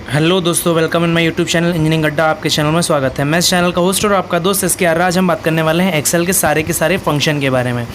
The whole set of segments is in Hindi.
हेलो दोस्तों, welcome in my YouTube channel engineering अड्डा। आपके चैनल में स्वागत है। मैं इस चैनल का होस्ट और आपका दोस्त SKR। आज हम बात करने वाले हैं एक्सेल के सारे फंक्शन के बारे में।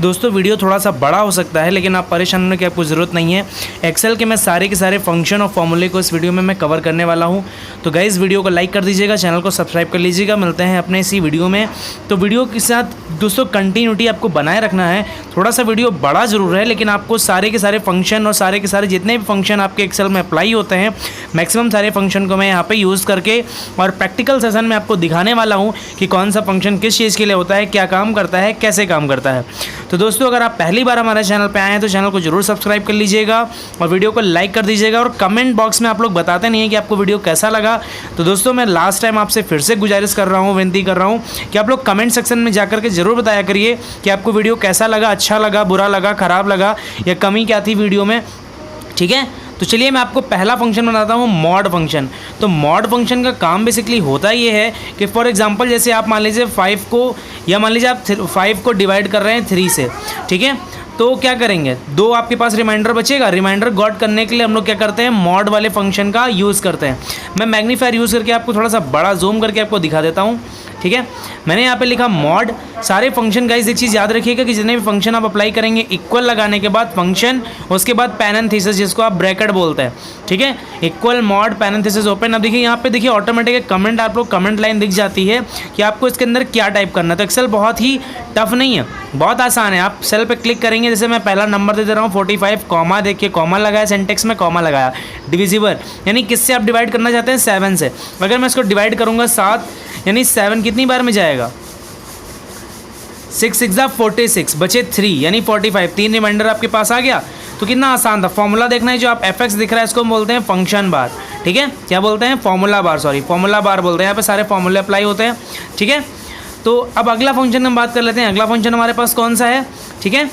दोस्तों वीडियो थोड़ा सा बड़ा हो सकता है, लेकिन आप परेशान होने की आपको ज़रूरत नहीं है। एक्सेल के मैं सारे फंक्शन और फॉर्मूले को इस वीडियो में मैं कवर करने वाला हूं। तो गाइस वीडियो को लाइक कर दीजिएगा, चैनल को सब्सक्राइब कर लीजिएगा। मिलते हैं अपने इसी वीडियो में। तो वीडियो के साथ दोस्तों कंटिन्यूटी आपको बनाए रखना है। थोड़ा सा वीडियो बड़ा ज़रूर है, लेकिन आपको सारे के सारे फंक्शन और सारे के सारे जितने भी फंक्शन आपके एक्सेल में अप्लाई होते हैं, मैक्सिमम सारे फंक्शन को मैं यहाँ पे यूज़ करके और प्रैक्टिकल सेशन में आपको दिखाने वाला हूँ कि कौन सा फंक्शन किस चीज़ के लिए होता है, क्या काम करता है, कैसे काम करता है। तो दोस्तों अगर आप पहली बार हमारे चैनल पे आए हैं तो चैनल को जरूर सब्सक्राइब कर लीजिएगा और वीडियो को लाइक कर दीजिएगा। और कमेंट बॉक्स में आप लोग बताते नहीं हैं कि आपको वीडियो कैसा लगा। तो दोस्तों मैं लास्ट टाइम आपसे फिर से गुजारिश कर रहा हूँ, विनती कर रहा हूँ कि आप लोग कमेंट सेक्शन में जाकर के जरूर बताया करिए कि आपको वीडियो कैसा लगा, अच्छा लगा, बुरा लगा, ख़राब लगा या कमी क्या थी वीडियो में। ठीक है, तो चलिए मैं आपको पहला फंक्शन बताता हूँ, मॉड फंक्शन। तो मॉड फंक्शन का काम बेसिकली होता ये है कि फॉर एग्जांपल जैसे आप मान लीजिए 5 को या मान लीजिए आप 5 को डिवाइड कर रहे हैं 3 से। ठीक है, तो क्या करेंगे, 2 आपके पास रिमाइंडर बचेगा। रिमाइंडर गॉट करने के लिए हम लोग क्या करते हैं, मॉड वाले फंक्शन का यूज़ करते हैं। मैं मैग्नीफायर यूज़ करके आपको थोड़ा सा बड़ा जूम करके आपको दिखा देता हूँ। ठीक है, मैंने यहाँ पे लिखा मॉड। सारे फंक्शन गाइस एक चीज़ याद रखिएगा कि जितने भी फंक्शन आप अप्लाई करेंगे, इक्वल लगाने के बाद फंक्शन, उसके बाद पैरेंथेसिस जिसको आप ब्रैकेट बोलते हैं। ठीक है, इक्वल मॉड पैरेंथेसिस ओपन। अब देखिए यहाँ पे देखिए ऑटोमेटिक कमेंट, आप लोग कमेंट लाइन दिख जाती है कि आपको इसके अंदर क्या टाइप करना है। तो एक्सेल बहुत ही टफ नहीं है, बहुत आसान है। आप सेल पे क्लिक करेंगे, जैसे मैं पहला नंबर दे दे रहा हूँ 45, कॉमा देखिए, कॉमा लगाया, सेंटेक्स में कॉमा लगाया। डिविजिबल यानी किससे आप डिवाइड करना चाहते हैं, 7 से। अगर मैं इसको डिवाइड करूँगा 7 यानी 7 कितनी बार में जाएगा, 6 6 46, बचे 3 यानी 45। 3 रिमाइंडर आपके पास आ गया। तो कितना आसान था। फॉर्मूला देखना है, जो आप fx दिख रहा है इसको हम बोलते हैं फंक्शन बार। ठीक है, क्या बोलते हैं, formula bar, sorry formula bar बोलते हैं। यहाँ पे सारे फॉर्मूले अप्लाई होते हैं। ठीक है, तो अब अगला फंक्शन हम बात कर लेते हैं। अगला फंक्शन हमारे पास कौन सा है। ठीक है,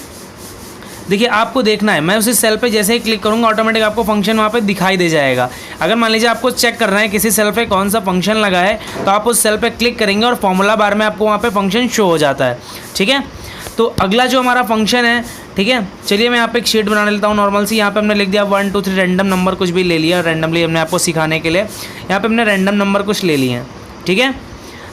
देखिए आपको देखना है, मैं उसी सेल पे जैसे ही क्लिक करूंगा ऑटोमेटिक आपको फंक्शन वहाँ पे दिखाई दे जाएगा। अगर मान लीजिए आपको चेक करना है किसी सेल पे कौन सा फंक्शन लगा है, तो आप उस सेल पे क्लिक करेंगे और फॉर्मूला बार में आपको वहाँ पे फंक्शन शो हो जाता है। ठीक है, तो अगला जो हमारा फंक्शन है, ठीक है, चलिए मैं यहाँ पे एक शीट बना लेता हूँ नॉर्मल सी। यहाँ पे हमने लिख दिया 1 2 3 रैंडम नंबर कुछ भी ले लिया, रैंडमली हमने आपको सिखाने के लिए यहाँ पे हमने रैंडम नंबर कुछ ले लिए हैं। ठीक है,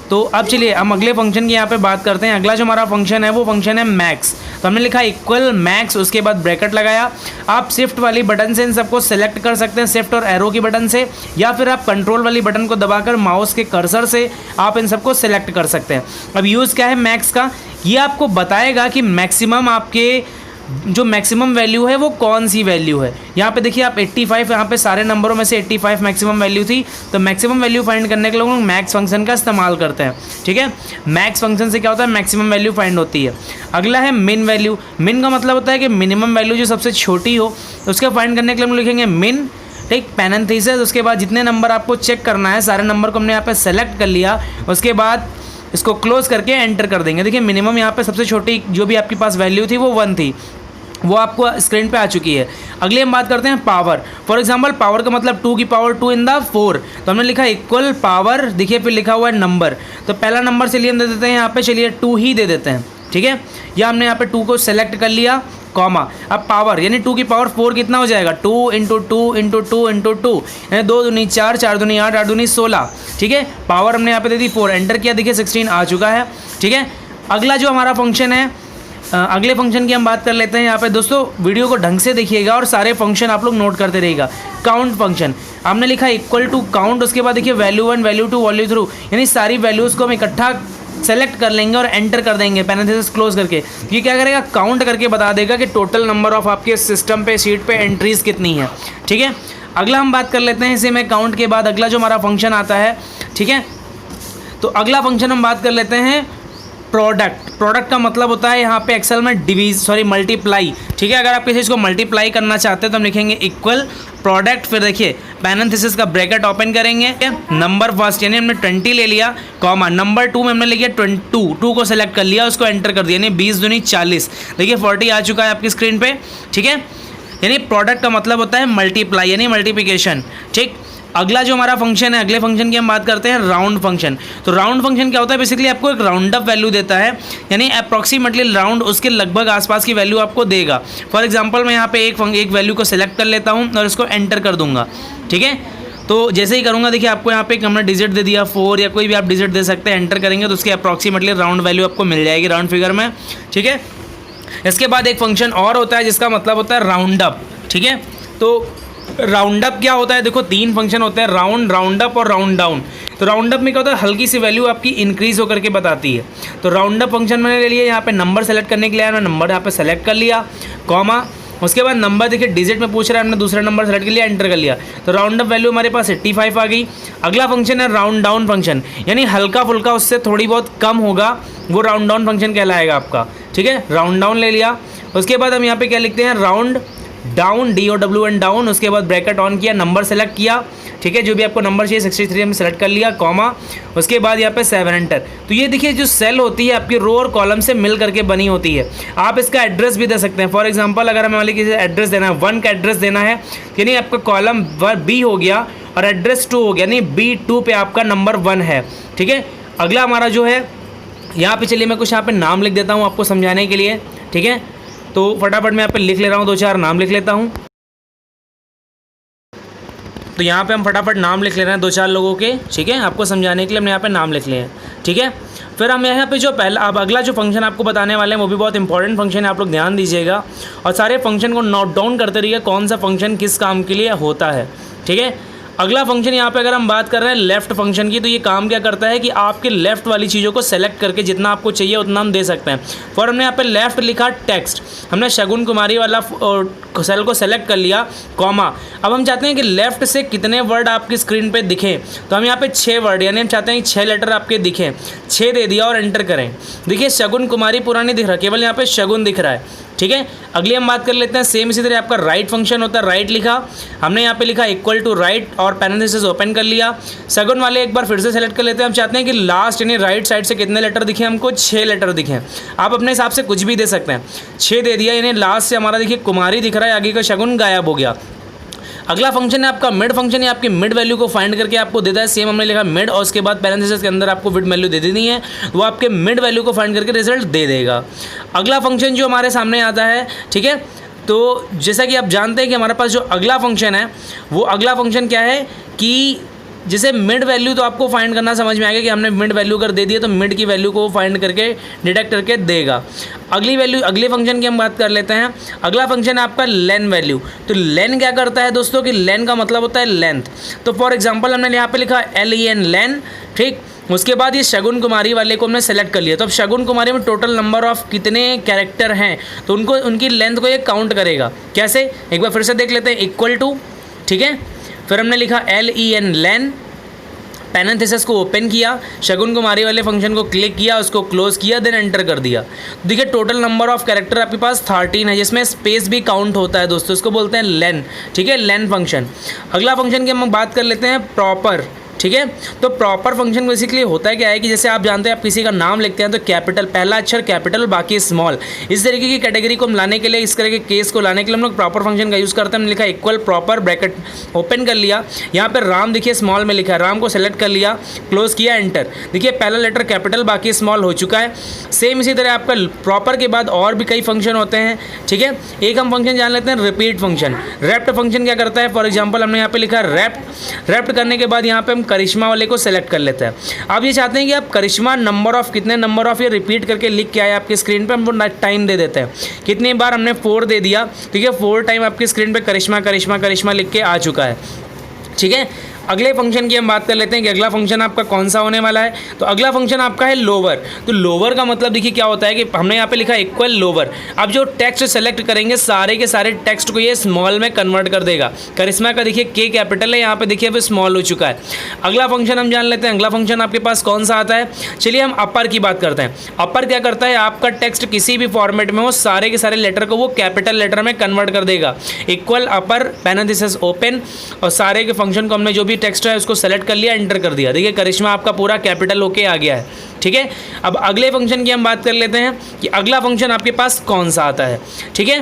तो अब चलिए हम अगले फंक्शन की यहाँ पे बात करते हैं। अगला जो हमारा फंक्शन है वो फंक्शन है मैक्स। तो हमने लिखा इक्वल मैक्स, उसके बाद ब्रैकेट लगाया। आप शिफ्ट वाली बटन से इन सबको सेलेक्ट कर सकते हैं, शिफ्ट और एरो की बटन से, या फिर आप कंट्रोल वाली बटन को दबाकर माउस के कर्सर से आप इन सबको सेलेक्ट कर सकते हैं। अब यूज़ क्या है मैक्स का, ये आपको बताएगा कि मैक्सिमम आपके जो मैक्सिमम वैल्यू है वो कौन सी वैल्यू है। यहाँ पे देखिए आप 85, यहाँ पे सारे नंबरों में से 85 मैक्सिमम वैल्यू थी। तो मैक्सिमम वैल्यू फाइंड करने के लिए लोग मैक्स फंक्शन का इस्तेमाल करते हैं। ठीक है, मैक्स फंक्शन से क्या होता है, मैक्सिमम वैल्यू फाइंड होती है। अगला है मिन वैल्यू। मिन का मतलब होता है कि मिनिमम वैल्यू जो सबसे छोटी हो, उसका फाइंड करने के लिए हम लिखेंगे मिन। ठीक, पैरेंथेसिस, उसके बाद जितने नंबर आपको चेक करना है सारे नंबर को हमने यहाँ पे सेलेक्ट कर लिया। उसके बाद इसको क्लोज करके एंटर कर देंगे। देखिए मिनिमम यहाँ पे सबसे छोटी जो भी आपके पास वैल्यू थी वो 1 थी, वो आपको स्क्रीन पे आ चुकी है। अगले हम बात करते हैं पावर। फॉर एग्जांपल पावर का मतलब 2 की पावर 2 इन द 4। तो हमने लिखा इक्वल पावर, देखिए फिर लिखा हुआ है नंबर। तो पहला नंबर चलिए हम दे देते हैं यहाँ पे, चलिए 2 ही दे देते हैं। ठीक है, या हमने यहाँ पे 2 को सेलेक्ट कर लिया, कॉमा। अब पावर यानी 2 की पावर 4 कितना हो जाएगा, 2 × 2 × 2 × 2 यानी 2 दूनी 4, 4 दूनी 8, 8 दूनी 16। ठीक है, पावर हमने यहाँ पे दे दी 4, एंटर किया, देखिए 16 आ चुका है। ठीक है, अगला जो हमारा फंक्शन है, अगले फंक्शन की हम बात कर लेते हैं। यहाँ पे दोस्तों वीडियो को ढंग से देखिएगा और सारे फंक्शन आप लोग नोट करते रहिएगा। काउंट फंक्शन, हमने लिखा इक्वल टू काउंट, उसके बाद देखिए वैल्यू 1 वैल्यू 2 वैल्यू 3 यानी सारी वैल्यूज़ को हम इकट्ठा सेलेक्ट कर लेंगे और एंटर कर देंगे पैरेंथेसिस क्लोज करके। ये क्या करेगा, काउंट करके बता देगा कि टोटल नंबर ऑफ आपके सिस्टम पे शीट पे एंट्रीज कितनी है। ठीक है, अगला हम बात कर लेते हैं इसे में काउंट के बाद अगला जो हमारा फंक्शन आता है। ठीक है, तो अगला फंक्शन हम बात कर लेते हैं प्रोडक्ट। प्रोडक्ट का मतलब होता है यहाँ पे एक्सेल में मल्टीप्लाई। ठीक है, अगर आप किसी चीज़ को मल्टीप्लाई करना चाहते हैं तो हम लिखेंगे इक्वल प्रोडक्ट, फिर देखिए पैरेंथेसिस का ब्रैकेट ओपन करेंगे, नंबर फर्स्ट यानी हमने 20 ले लिया, कॉमा नंबर 2 में हमने लिखा 2 को सेलेक्ट कर लिया, उसको एंटर कर दिया, यानी 20 दूनी 40। देखिए 40 आ चुका है आपकी स्क्रीन पे। ठीक है, यानी प्रोडक्ट का मतलब होता है मल्टीप्लाई यानी मल्टीप्लिकेशन। ठीक, अगला जो हमारा फंक्शन है, अगले फंक्शन की हम बात करते हैं राउंड फंक्शन। तो राउंड फंक्शन क्या होता है, बेसिकली आपको एक राउंड अप वैल्यू देता है, यानी अप्रॉक्सीमेटली राउंड उसके लगभग आसपास की वैल्यू आपको देगा। फॉर एग्जांपल मैं यहाँ पे एक वैल्यू को सेलेक्ट कर लेता हूँ और इसको एंटर कर दूंगा। ठीक है, तो जैसे ही करूँगा देखिए आपको यहाँ पे एक हमने डिजिट दे दिया 4 या कोई भी आप डिजिट दे सकते हैं, एंटर करेंगे तो उसकी अप्रॉक्सीमेटली राउंड वैल्यू आपको मिल जाएगी राउंड फिगर में। ठीक है, इसके बाद एक फंक्शन और होता है जिसका मतलब होता है राउंड अप। ठीक है, तो राउंड अप क्या होता है, देखो 3 फंक्शन होते हैं, राउंड, राउंड अप और राउंड डाउन। तो राउंड अप में क्या होता है, हल्की सी वैल्यू आपकी इंक्रीज होकर के बताती है। तो राउंड अप फंक्शन मैंने ले लिया, यहाँ पे नंबर सेलेक्ट करने के लिए मैं नंबर यहाँ पे सेलेक्ट कर लिया, कॉमा, उसके बाद नंबर देखिए डिजिट में पूछ रहा है, हमने दूसरा नंबर सेलेक्ट कर लिया, एंटर कर लिया, तो राउंड अप वैल्यू हमारे पास 85 आ गई। अगला फंक्शन है राउंड डाउन फंक्शन, यानी हल्का फुल्का उससे थोड़ी बहुत कम होगा, वो राउंड डाउन फंक्शन कहलाएगा आपका। ठीक है, राउंड डाउन ले लिया, उसके बाद हम यहाँ पे क्या लिखते हैं, राउंड डाउन, DOWN डाउन, उसके बाद ब्रैकेट ऑन किया, नंबर सेलेक्ट किया। ठीक है, जो भी आपको नंबर चाहिए 63 में सेलेक्ट कर लिया, कॉमा, उसके बाद यहाँ पे 7 एंटर। तो ये देखिए जो सेल होती है आपकी रो और कॉलम से मिल करके बनी होती है। आप इसका एड्रेस भी दे सकते हैं। फॉर एग्जांपल अगर हमें वाले किसी एड्रेस देना है, 1 का एड्रेस देना है, यानी आपका कॉलम B हो गया और एड्रेस 2 हो गया, यानी B2 पे आपका नंबर 1 है। ठीक है, अगला हमारा जो है यहाँ पे, चलिए मैं कुछ यहाँ पे नाम लिख देता हूँ आपको समझाने के लिए। ठीक है, तो फटाफट मैं यहाँ पे लिख ले रहा हूँ, 2-4 नाम लिख लेता हूँ। तो यहाँ पे हम फटाफट नाम लिख ले रहे हैं 2-4 लोगों के। ठीक है, आपको समझाने के लिए हमने यहाँ पे नाम लिख लिए हैं। ठीक है, फिर हम यहाँ पे जो पहला, अब अगला जो फंक्शन आपको बताने वाले हैं वो भी बहुत इंपॉर्टेंट फंक्शन है, आप लोग ध्यान दीजिएगा और सारे फंक्शन को नोट डाउन करते रहिए, कौन सा फंक्शन किस काम के लिए होता है। ठीक है, अगला फंक्शन यहाँ पे अगर हम बात कर रहे हैं लेफ़्ट फंक्शन की, तो ये काम क्या करता है कि आपके लेफ़्ट वाली चीज़ों को सेलेक्ट करके जितना आपको चाहिए उतना हम दे सकते हैं। फॉर हमने यहाँ पे लेफ़्ट लिखा टेक्स्ट, हमने शगुन कुमारी वाला सेल को सेलेक्ट कर लिया, कॉमा। अब हम चाहते हैं कि लेफ़्ट से कितने वर्ड आपकी स्क्रीन पे दिखें, तो हम यहाँ पे 6 वर्ड, यानी हम चाहते हैं कि 6 लेटर आपके दिखें, 6 दे दिया और एंटर करें। देखिए शगुन कुमारी पूरा नहीं दिख रहा, केवल यहाँ पे शगुन दिख रहा है। ठीक है, अगली हम बात कर लेते हैं, सेम इसी तरह आपका राइट फंक्शन होता है, राइट लिखा, हमने यहाँ पे लिखा इक्वल टू राइट और पैरेंथेसिस ओपन कर लिया। शगुन वाले एक बार फिर से सेलेक्ट कर लेते हैं, हम चाहते हैं कि लास्ट यानी राइट साइड से कितने लेटर दिखे, हमको 6 लेटर दिखें। आप अपने हिसाब से कुछ भी दे सकते हैं, 6 दे दिया, यानी लास्ट से हमारा देखिए कुमारी दिख रहा है, आगे का शगुन गायब हो गया। अगला फंक्शन है आपका मिड फंक्शन, है आपकी मिड वैल्यू को फाइंड करके आपको देता है, सेम हमने लिखा मिड और उसके बाद पैरेंथेसिस के अंदर आपको मिड वैल्यू दे देनी है, वो आपके मिड वैल्यू को फाइंड करके रिजल्ट दे देगा। अगला फंक्शन जो हमारे सामने आता है, ठीक है, तो जैसा कि आप जानते हैं कि हमारे पास जो अगला फंक्शन है, वो अगला फंक्शन क्या है कि जैसे मिड वैल्यू तो आपको फाइंड करना समझ में आ गया कि हमने मिड वैल्यू कर दे दिया, तो मिड की वैल्यू को फाइंड करके डिटेक्ट करके देगा। अगली वैल्यू, अगले फंक्शन की हम बात कर लेते हैं। अगला फंक्शन है आपका लेन वैल्यू। तो लेन क्या करता है दोस्तों कि लेन का मतलब होता है लेंथ। तो फॉर एग्जांपल हमने यहाँ पे लिखा LEN लेन, ठीक, उसके बाद ये शगुन कुमारी वाले को हमने सेलेक्ट कर लिया। तो अब शगुन कुमारी में टोटल नंबर ऑफ कितने कैरेक्टर हैं, तो उनको उनकी लेंथ को ये काउंट करेगा। कैसे, एक बार फिर से देख लेते हैं, इक्वल टू, ठीक है, फिर हमने लिखा LEN लेन, पैरेंथेसिस को ओपन किया, शगुन कुमारी वाले फंक्शन को क्लिक किया, उसको क्लोज किया, देन एंटर कर दिया। देखिए टोटल नंबर ऑफ कैरेक्टर आपके पास 13 है, जिसमें स्पेस भी काउंट होता है दोस्तों, इसको बोलते हैं लेन। ठीक है, लेन फंक्शन। अगला फंक्शन की हम बात कर लेते हैं प्रॉपर। ठीक है, तो प्रॉपर फंक्शन बेसिकली होता है क्या है कि जैसे आप जानते हैं आप किसी का नाम लिखते हैं तो कैपिटल, पहला अक्षर कैपिटल, बाकी स्मॉल, इस तरीके की कैटेगरी को हम लाने के लिए, इस तरह के केस को लाने के लिए हम लोग प्रॉपर फंक्शन का यूज़ करते हैं। हमने लिखा इक्वल प्रॉपर, ब्रैकेट ओपन कर लिया, यहाँ पर राम देखिए स्मॉल में लिखा है, राम को सेलेक्ट कर लिया, क्लोज किया, एंटर। देखिए पहला लेटर कैपिटल, बाकी स्मॉल हो चुका है। सेम इसी तरह आपका प्रॉपर के बाद और भी कई फंक्शन होते हैं। ठीक है, एक हम फंक्शन जान लेते हैं रिपीट फंक्शन। रैप्ट फंक्शन क्या करता है, फॉर एग्जाम्पल हमने यहाँ पे लिखा रैप्ट करने के बाद यहाँ पे हम करिश्मा वाले को सेलेक्ट कर लेते हैं। आप ये चाहते हैं कि आप करिश्मा नंबर ऑफ, कितने नंबर ऑफ ये रिपीट करके लिख के आए आपकी स्क्रीन पे, हम वो टाइम दे देते हैं। कितनी बार हमने 4 दे दिया, ठीक है, 4 टाइम आपकी स्क्रीन पे करिश्मा करिश्मा करिश्मा लिख के आ चुका है। ठीक है, अगले फंक्शन की हम बात कर लेते हैं कि अगला फंक्शन आपका कौन सा होने वाला है। तो अगला फंक्शन आपका है लोअर। तो लोअर का मतलब देखिए क्या होता है कि हमने यहाँ पे लिखा इक्वल लोअर। अब जो टेक्स्ट सेलेक्ट करेंगे सारे के सारे टेक्स्ट को ये स्मॉल में कन्वर्ट कर देगा। करिश्मा का देखिए K कैपिटल है, यहाँ पे देखिए अब स्मॉल हो चुका है। अगला फंक्शन हम जान लेते हैं, अगला फंक्शन आपके पास कौन सा आता है। चलिए हम अपर की बात करते हैं। अपर क्या करता है, आपका टेक्स्ट किसी भी फॉर्मेट में हो, सारे के सारे लेटर को वो कैपिटल लेटर में कन्वर्ट कर देगा। इक्वल अपर, पैरेंथेसिस ओपन, और सारे के फंक्शन को हमने जो भी टेक्स्ट है उसको सेलेक्ट कर लिया, एंटर कर दिया। देखिए करिश्मा आपका पूरा कैपिटल होके आ गया है। ठीक है, अब अगले फंक्शन की हम बात कर लेते हैं कि अगला फंक्शन आपके पास कौन सा आता है। ठीक है,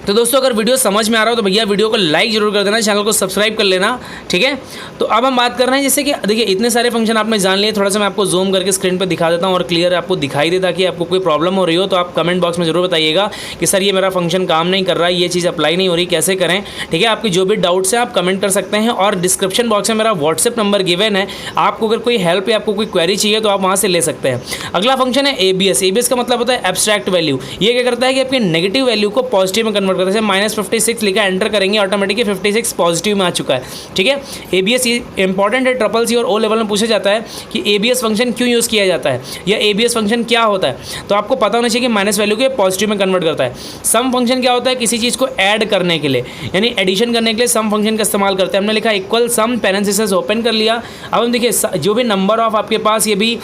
तो दोस्तों अगर वीडियो समझ में आ रहा हो तो भैया वीडियो को लाइक जरूर कर देना, चैनल को सब्सक्राइब कर लेना, ठीक है। तो अब हम बात कर रहे हैं जैसे कि देखिए इतने सारे फंक्शन आपने जान लिए, थोड़ा सा मैं आपको जूम करके स्क्रीन पर दिखा देता हूँ और क्लियर आपको दिखाई दे, ताकि आपको कोई प्रॉब्लम हो रही हो तो आप कमेंट बॉक्स में जरूर बताइएगा कि सर ये मेरा फंक्शन काम नहीं कर रहा है, ये चीज़ अप्लाई नहीं हो रही, कैसे करें, ठीक है। आपकी जो भी डाउट्स है आप कमेंट कर सकते हैं और डिस्क्रिप्शन बॉक्स में मेरा व्हाट्सएप नंबर गिवन है, आपको अगर कोई हेल्प या आपको कोई क्वेरी चाहिए तो आप वहाँ से ले सकते हैं। अगला फंक्शन है एबीएस। एबीएस का मतलब होता है एब्स्ट्रैक्ट वैल्यू। ये क्या करता है कि आपकी नेगेटिव वैल्यू को पॉजिटिव में कन्वर्ट करता है। जैसे -56 लिखा एंटर करेंगे ऑटोमेटिकली 56 पॉजिटिव में आ चुका है, ठीक है। एबीएस इंपॉर्टेंट है, ट्रिपल सी और ओ लेवल में पूछा जाता है कि एबीएस फंक्शन क्यों यूज़ किया जाता है या एबीएस फंक्शन क्या होता है, तो आपको पता होना चाहिए कि माइनस वैल्यू को पॉजिटिव में कन्वर्ट करता है। सम फंक्शन क्या होता है, किसी चीज़ को ऐड करने के लिए यानी एडिशन करने के लिए सम फंक्शन का इस्तेमाल करते हैं। हमने लिखा इक्वल सम, पैरेंथेसिस ओपन कर लिया। अब हम देखिए जो भी नंबर ऑफ आपके पास ये भी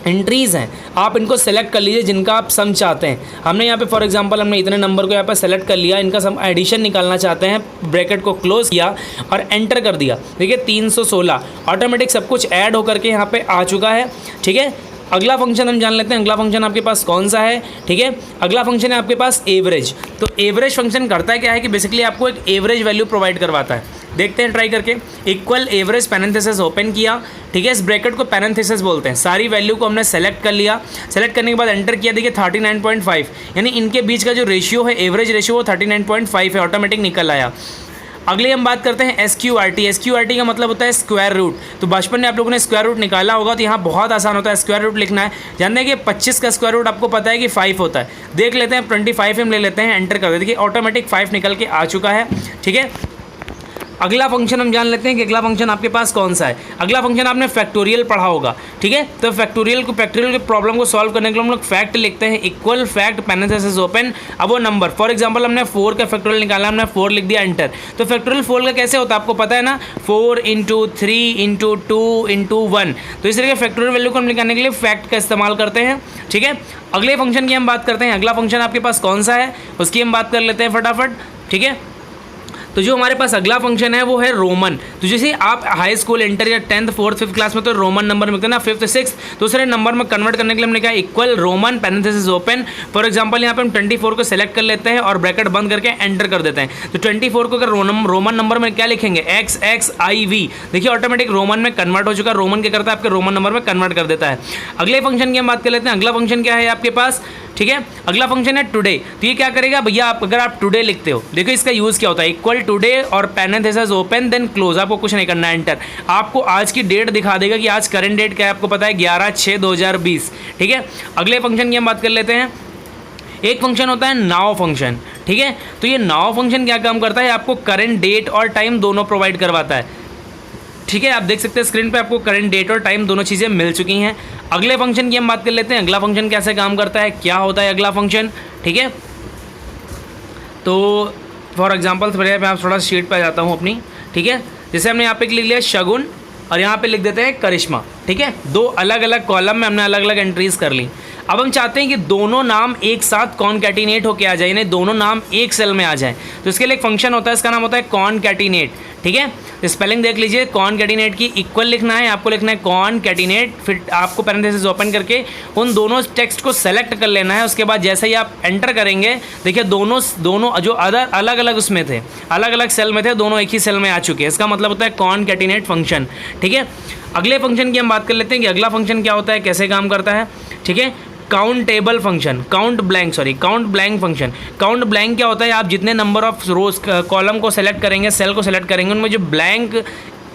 एंट्रीज़ हैं आप इनको सेलेक्ट कर लीजिए जिनका आप सम चाहते हैं। हमने यहाँ पे फॉर एग्जांपल हमने इतने नंबर को यहाँ पर सेलेक्ट कर लिया, इनका सम एडिशन निकालना चाहते हैं, ब्रैकेट को क्लोज किया और एंटर कर दिया। देखिए 316 ऑटोमेटिक सब कुछ ऐड होकर के यहाँ पे आ चुका है, ठीक है। अगला फंक्शन हम जान लेते हैं, अगला फंक्शन आपके पास कौन सा है, ठीक है। अगला फंक्शन है आपके पास एवरेज। तो एवरेज फंक्शन करता है क्या है कि बेसिकली आपको एक एवरेज वैल्यू प्रोवाइड करवाता है। देखते हैं ट्राई करके। इक्वल एवरेज पैरेंथेसिस ओपन किया, ठीक है। इस ब्रैकेट को पैरेंथेसिस बोलते हैं। सारी वैल्यू को हमने सेलेक्ट कर लिया, सेलेक्ट करने के बाद एंटर किया। देखिए 39.5 यानी इनके बीच का जो रेशियो है एवरेज रेशियो वो 39.5 है, ऑटोमेटिक निकल आया। अगले हम बात करते हैं SQRT। SQRT का मतलब होता है स्क्वायर रूट। तो बचपन में आप लोगों ने स्क्वायर रूट निकाला होगा, तो यहाँ बहुत आसान होता है स्क्वायर रूट लिखना है। जानते हैं कि 25 का स्क्वायर रूट आपको पता है कि 5 होता है। देख लेते हैं 25 हम ले लेते हैं, एंटर कर देते हैं। देखिए ऑटोमेटिक 5 निकल के आ चुका है, ठीक है। अगला फंक्शन हम जान लेते हैं कि अगला फंक्शन आपके पास कौन सा है। अगला फंक्शन आपने फैक्टोरियल पढ़ा होगा, ठीक है। तो फैक्टोरियल के प्रॉब्लम को सॉल्व करने के लिए हम लोग फैक्ट लिखते हैं, इक्वल फैक्ट पैरेंथेसिस ओपन। अब वो नंबर फॉर एग्जांपल हमने 4 का फैक्टोरियल निकाला, हमने 4 लिख दिया, एंटर। तो फैक्टोरियल 4 का कैसे होता है आपको पता है ना, 4 × 3 × 2 × 1। तो इस तरह के फैक्टोरियल वैल्यू को हम निकालने के लिए फैक्ट का इस्तेमाल करते हैं, ठीक है। अगले फंक्शन की हम बात करते हैं। अगला फंक्शन आपके पास कौन सा है उसकी हम बात कर लेते हैं फटाफट, ठीक है। तो जो हमारे पास अगला फंक्शन है वो है रोमन। तो जैसे आप हाई स्कूल इंटर या 10th 4th 5th क्लास में तो रोमन नंबर मिलते हैं ना, 5th 6th, दूसरे नंबर में कन्वर्ट करने के लिए हमने कहा equal Roman parenthesis open. For example यहाँ पे हम 24 को सेलेक्ट कर लेते हैं और ब्रैकेट बंद करके एंटर कर देते हैं। तो 24 को अगर रोमन नंबर में क्या लिखेंगे, XXIV। देखिए ऑटोमेटिक रोमन में कन्वर्ट हो चुका। रोमन क्या करता है आपके रोमन नंबर में कन्वर्ट कर देता है। अगले फंक्शन की हम बात कर लेते हैं। अगला फंक्शन क्या है आपके पास, ठीक है। अगला फंक्शन है टुडे। तो ये क्या करेगा भैया, अगर आप टुडे लिखते हो, देखो इसका यूज़ क्या होता है, इक्वल टुडे और पैरेंथेसिस ओपन देन क्लोज। आपको कुछ नहीं करना है, एंटर। आपको आज की डेट दिखा देगा कि आज करंट डेट क्या है, आपको पता है 11/6/2020, ठीक है। अगले फंक्शन की हम बात कर लेते हैं। एक फंक्शन होता है नाउ फंक्शन, ठीक है। तो ये नाउ फंक्शन क्या काम करता है, आपको करंट डेट और टाइम दोनों प्रोवाइड करवाता है, ठीक है। आप देख सकते हैं स्क्रीन पे आपको करंट डेट और टाइम दोनों चीज़ें मिल चुकी हैं। अगले फंक्शन की हम बात कर लेते हैं। अगला फंक्शन कैसे काम करता है, क्या होता है अगला फंक्शन, ठीक है। तो फॉर एग्जांपल मैं थोड़ा शीट पे आ जाता हूँ अपनी, ठीक है। जैसे हमने यहाँ पे लिख लिया शगुन और यहाँ पे लिख देते हैं करिश्मा, ठीक है। दो अलग अलग कॉलम में हमने अलग अलग एंट्रीज कर ली। अब हम चाहते हैं कि दोनों नाम एक साथ कॉनकैटिनेट होकर आ जाए, यानी दोनों नाम एक सेल में आ जाए। तो इसके लिए एक फंक्शन होता है, इसका नाम होता है कॉनकैटिनेट, ठीक है। स्पेलिंग देख लीजिए, कॉनकैटिनेट की इक्वल लिखना है, आपको लिखना है कॉनकैटिनेट, फिर आपको पैरेंथेसिस ओपन करके उन दोनों टेक्स्ट को सेलेक्ट कर लेना है। उसके बाद जैसे ही आप एंटर करेंगे, देखिए दोनों जो अलग अलग उसमें थे, अलग अलग सेल में थे, दोनों एक ही सेल में आ चुके हैं। इसका मतलब होता है कॉनकैटिनेट फंक्शन, ठीक है। अगले फंक्शन की हम बात कर लेते हैं कि अगला फंक्शन क्या होता है, कैसे काम करता है, ठीक है। Countable function, count blank function. Count blank क्या होता है, आप जितने नंबर ऑफ रोज कॉलम को सेलेक्ट करेंगे, सेल को सेलेक्ट करेंगे, उनमें जो ब्लैंक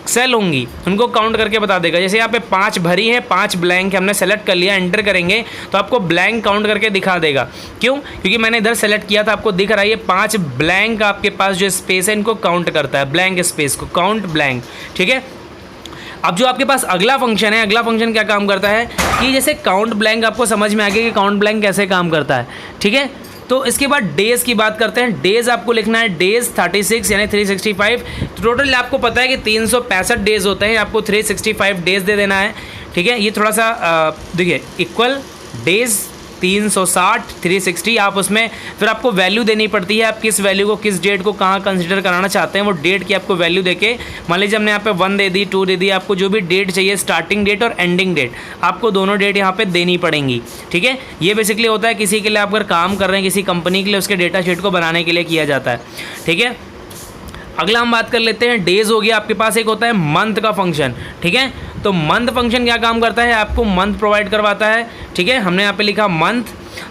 सेल होंगी उनको काउंट करके बता देगा। जैसे यहाँ पे 5 भरी है, 5 ब्लैंक हमने सेलेक्ट कर लिया, एंटर करेंगे तो आपको ब्लैंक काउंट करके दिखा देगा। क्यों, क्योंकि मैंने इधर सेलेक्ट किया था, आपको दिख रहा है ये 5 ब्लैंक आपके पास जो स्पेस है इनको काउंट करता है, ब्लैंक स्पेस को काउंट ब्लैंक, ठीक है। अब जो आपके पास अगला फंक्शन है, अगला फंक्शन क्या काम करता है कि जैसे काउंट ब्लैंक आपको समझ में आ गया कि काउंट ब्लैंक कैसे काम करता है, ठीक है। तो इसके बाद डेज़ की बात करते हैं। डेज़ आपको लिखना है डेज़ 36 यानी 365। तो टोटल आपको पता है कि 365 डेज़ होते हैं, आपको 365 डेज़ दे देना है, ठीक है। ये थोड़ा सा देखिए इक्वल डेज़ 360, 360 आप उसमें फिर आपको वैल्यू देनी पड़ती है। आप किस वैल्यू को, किस डेट को कहाँ कंसिडर कराना चाहते हैं, वो डेट की आपको वैल्यू देके, मान लीजिए हमने यहाँ पे 1 दे दी, 2 दे दी, आपको जो भी डेट चाहिए, स्टार्टिंग डेट और एंडिंग डेट, आपको दोनों डेट यहाँ पे देनी पड़ेंगी। ठीक है, ये बेसिकली होता है किसी के लिए आप अगर काम कर रहे हैं किसी कंपनी के लिए, उसके डेटा शीट को बनाने के लिए किया जाता है। ठीक है, अगला हम बात कर लेते हैं डेज हो गया। आपके पास एक होता है मंथ का फंक्शन। ठीक है, तो मंथ फंक्शन क्या काम करता है, आपको मंथ प्रोवाइड करवाता है। ठीक है, हमने यहाँ पे लिखा मंथ,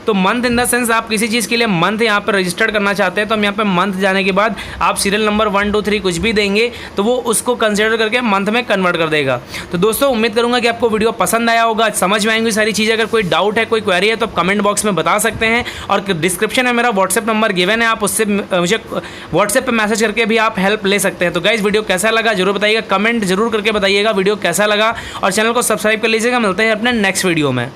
तो मंथ इन द सेंस आप किसी चीज़ के लिए मंथ यहाँ पर रजिस्टर्ड करना चाहते हैं, तो हम यहाँ पे मंथ जाने के बाद आप सीरियल नंबर 1 2 3 कुछ भी देंगे तो वो उसको कंसिडर करके मंथ में कन्वर्ट कर देगा। तो दोस्तों उम्मीद करूँगा कि आपको वीडियो पसंद आया होगा, समझ में आएंगी सारी चीज़ें। अगर कोई डाउट है, कोई क्वेरी है तो आप कमेंट बॉक्स में बता सकते हैं, और डिस्क्रिप्शन में मेरा व्हाट्सएप नंबर गिवन है, आप उससे मुझे व्हाट्सएप पर मैसेज करके भी आप हेल्प ले सकते हैं। तो गाइस वीडियो कैसा लगा जरूर बताइएगा, कमेंट जरूर करके बताइएगा वीडियो कैसा लगा, और चैनल को सब्सक्राइब कर लीजिएगा। मिलते हैं अपने नेक्स्ट वीडियो में।